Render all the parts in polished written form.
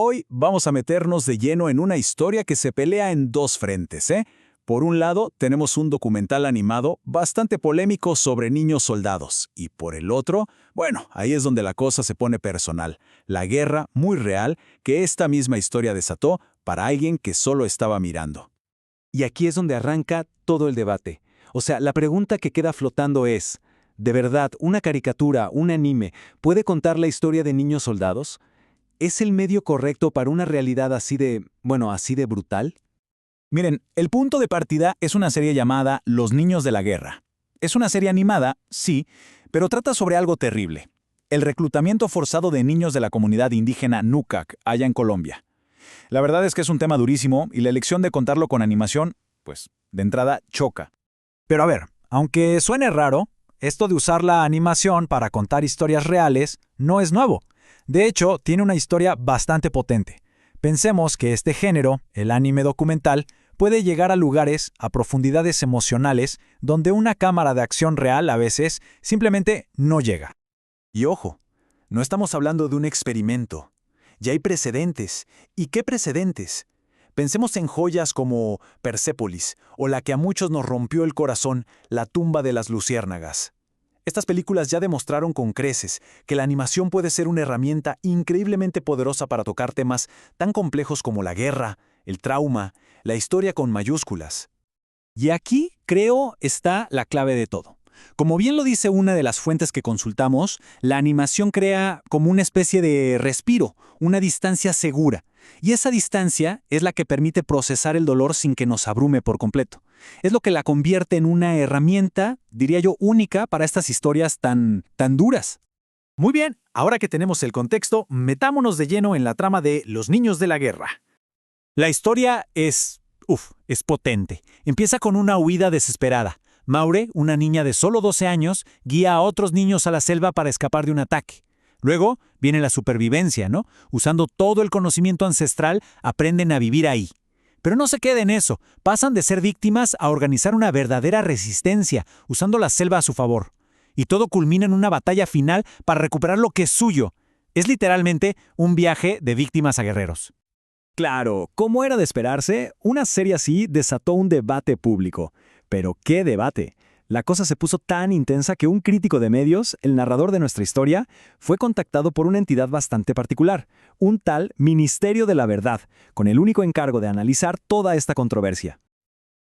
Hoy vamos a meternos de lleno en una historia que se pelea en dos frentes, ¿eh? Por un lado, tenemos un documental animado bastante polémico sobre niños soldados. Y por el otro, bueno, ahí es donde la cosa se pone personal. La guerra muy real que esta misma historia desató para alguien que solo estaba mirando. Y aquí es donde arranca todo el debate. O sea, la pregunta que queda flotando es, ¿de verdad una caricatura, un anime, puede contar la historia de niños soldados? ¿Es el medio correcto para una realidad así de brutal? Miren, el punto de partida es una serie llamada Los Niños de la Guerra. Es una serie animada, sí, pero trata sobre algo terrible. El reclutamiento forzado de niños de la comunidad indígena Nucac, allá en Colombia. La verdad es que es un tema durísimo y la elección de contarlo con animación, pues, de entrada, choca. Pero a ver, aunque suene raro, esto de usar la animación para contar historias reales no es nuevo. De hecho, tiene una historia bastante potente. Pensemos que este género, el anime documental, puede llegar a lugares, a profundidades emocionales, donde una cámara de acción real a veces simplemente no llega. Y ojo, no estamos hablando de un experimento. Ya hay precedentes. ¿Y qué precedentes? Pensemos en joyas como Persépolis, o la que a muchos nos rompió el corazón, La tumba de las luciérnagas. Estas películas ya demostraron con creces que la animación puede ser una herramienta increíblemente poderosa para tocar temas tan complejos como la guerra, el trauma, la historia con mayúsculas. Y aquí, creo, está la clave de todo. Como bien lo dice una de las fuentes que consultamos, la animación crea como una especie de respiro, una distancia segura. Y esa distancia es la que permite procesar el dolor sin que nos abrume por completo. Es lo que la convierte en una herramienta, diría yo, única para estas historias tan duras. Muy bien, ahora que tenemos el contexto, metámonos de lleno en la trama de Los Niños de la Guerra. La historia es potente. Empieza con una huida desesperada. Maure, una niña de solo 12 años, guía a otros niños a la selva para escapar de un ataque. Luego viene la supervivencia, ¿no? Usando todo el conocimiento ancestral, aprenden a vivir ahí. Pero no se queden en eso, pasan de ser víctimas a organizar una verdadera resistencia, usando la selva a su favor. Y todo culmina en una batalla final para recuperar lo que es suyo. Es literalmente un viaje de víctimas a guerreros. Claro, como era de esperarse, una serie así desató un debate público. Pero ¿qué debate? La cosa se puso tan intensa que un crítico de medios, el narrador de nuestra historia, fue contactado por una entidad bastante particular, un tal Ministerio de la Verdad, con el único encargo de analizar toda esta controversia.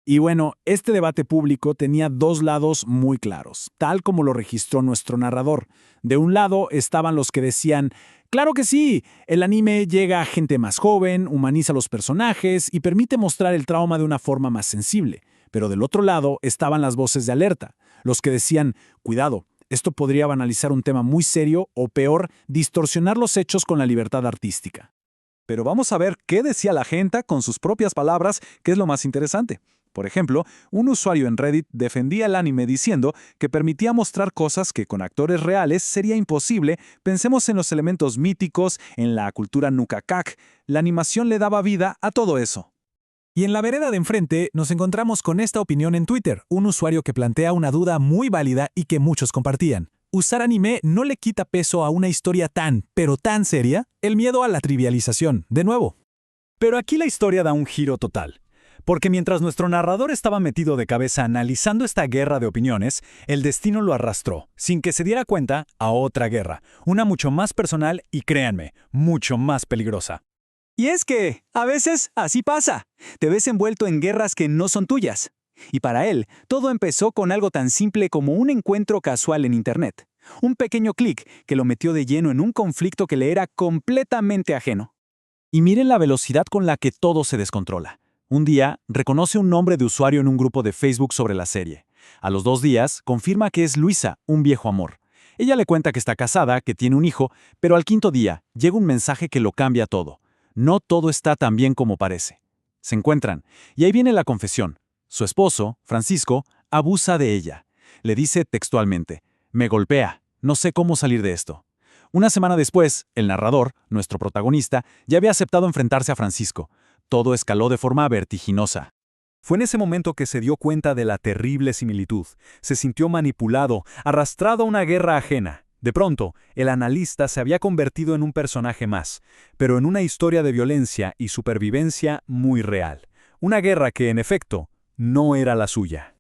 Y bueno, este debate público tenía dos lados muy claros, tal como lo registró nuestro narrador. De un lado estaban los que decían, claro que sí, el anime llega a gente más joven, humaniza a los personajes y permite mostrar el trauma de una forma más sensible. Pero del otro lado estaban las voces de alerta, los que decían, cuidado, esto podría banalizar un tema muy serio o peor, distorsionar los hechos con la libertad artística. Pero vamos a ver qué decía la gente con sus propias palabras, que es lo más interesante. Por ejemplo, un usuario en Reddit defendía el anime diciendo que permitía mostrar cosas que con actores reales sería imposible. Pensemos en los elementos míticos, en la cultura Nucacac. La animación le daba vida a todo eso. Y en la vereda de enfrente nos encontramos con esta opinión en Twitter, un usuario que plantea una duda muy válida y que muchos compartían. ¿Usar anime no le quita peso a una historia pero tan seria? El miedo a la trivialización, de nuevo. Pero aquí la historia da un giro total. Porque mientras nuestro narrador estaba metido de cabeza analizando esta guerra de opiniones, el destino lo arrastró, sin que se diera cuenta, a otra guerra, una mucho más personal y, créanme, mucho más peligrosa. Y es que, a veces, así pasa. Te ves envuelto en guerras que no son tuyas. Y para él, todo empezó con algo tan simple como un encuentro casual en Internet. Un pequeño clic que lo metió de lleno en un conflicto que le era completamente ajeno. Y miren la velocidad con la que todo se descontrola. Un día, reconoce un nombre de usuario en un grupo de Facebook sobre la serie. A los 2 días, confirma que es Luisa, un viejo amor. Ella le cuenta que está casada, que tiene un hijo, pero al 5.º día, llega un mensaje que lo cambia todo. No todo está tan bien como parece. Se encuentran, y ahí viene la confesión. Su esposo, Francisco, abusa de ella. Le dice textualmente, me golpea, no sé cómo salir de esto. Una semana después, el narrador, nuestro protagonista, ya había aceptado enfrentarse a Francisco. Todo escaló de forma vertiginosa. Fue en ese momento que se dio cuenta de la terrible similitud. Se sintió manipulado, arrastrado a una guerra ajena. De pronto, el analista se había convertido en un personaje más, pero en una historia de violencia y supervivencia muy real. Una guerra que, en efecto, no era la suya.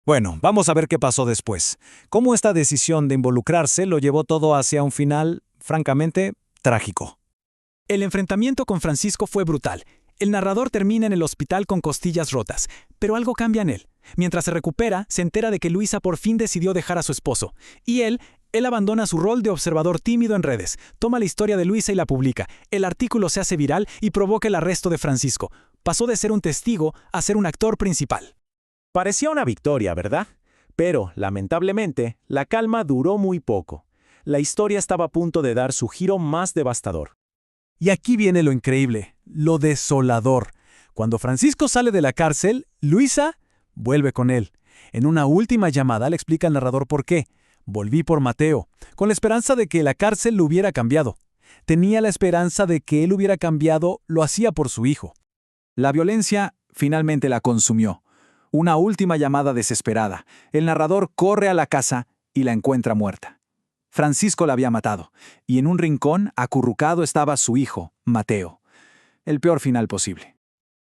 Bueno, vamos a ver qué pasó después. Cómo esta decisión de involucrarse lo llevó todo hacia un final, francamente, trágico. El enfrentamiento con Francisco fue brutal. El narrador termina en el hospital con costillas rotas, pero algo cambia en él. Mientras se recupera, se entera de que Luisa por fin decidió dejar a su esposo. Y él abandona su rol de observador tímido en redes, toma la historia de Luisa y la publica. El artículo se hace viral y provoca el arresto de Francisco. Pasó de ser un testigo a ser un actor principal. Parecía una victoria, ¿verdad? Pero, lamentablemente, la calma duró muy poco. La historia estaba a punto de dar su giro más devastador. Y aquí viene lo increíble, lo desolador. Cuando Francisco sale de la cárcel, Luisa vuelve con él. En una última llamada le explica al narrador por qué. Volví por Mateo, con la esperanza de que la cárcel lo hubiera cambiado. Tenía la esperanza de que él hubiera cambiado, lo hacía por su hijo. La violencia finalmente la consumió. Una última llamada desesperada. El narrador corre a la casa y la encuentra muerta. Francisco la había matado, y en un rincón, acurrucado, estaba su hijo, Mateo. El peor final posible.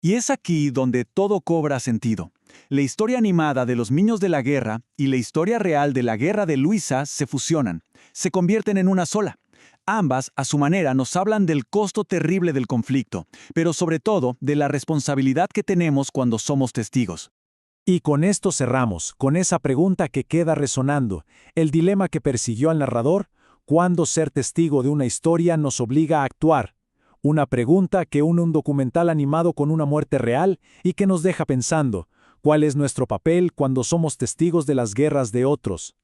Y es aquí donde todo cobra sentido. La historia animada de los niños de la guerra y la historia real de la guerra de Luisa se fusionan, se convierten en una sola. Ambas, a su manera, nos hablan del costo terrible del conflicto, pero sobre todo de la responsabilidad que tenemos cuando somos testigos. Y con esto cerramos, con esa pregunta que queda resonando, el dilema que persiguió al narrador, ¿cuándo ser testigo de una historia nos obliga a actuar? Una pregunta que une un documental animado con una muerte real y que nos deja pensando, ¿cuál es nuestro papel cuando somos testigos de las guerras de otros?